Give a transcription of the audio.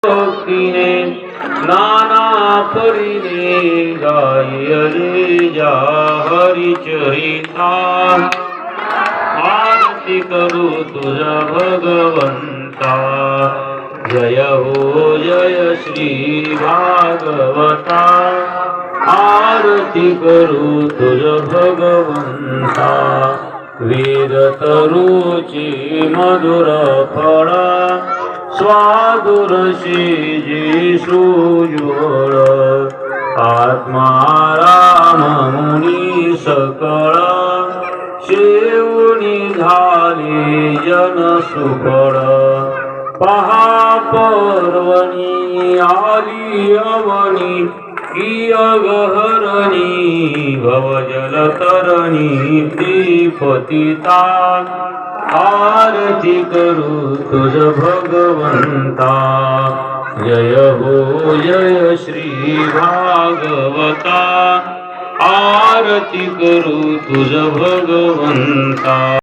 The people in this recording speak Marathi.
भक्तीने नाना परीने गायले जा हरिचरिता आरती करू तुझा भगवंता जय हो जय श्री भागवता आरती करू तुझ भगवंता वेद तरुची मधुर फळा स्वादुरशी जी सुजोळ आत्मा राम मुनी सकळ शेवणी झाले जन सुफळ पहा पर्वणी आली अवनी की अगहरणी भवजल तरणी ती पतिता आरती करू तुझ भगवंता जय हो जय श्री भागवता आरती करू तुझ भगवंता।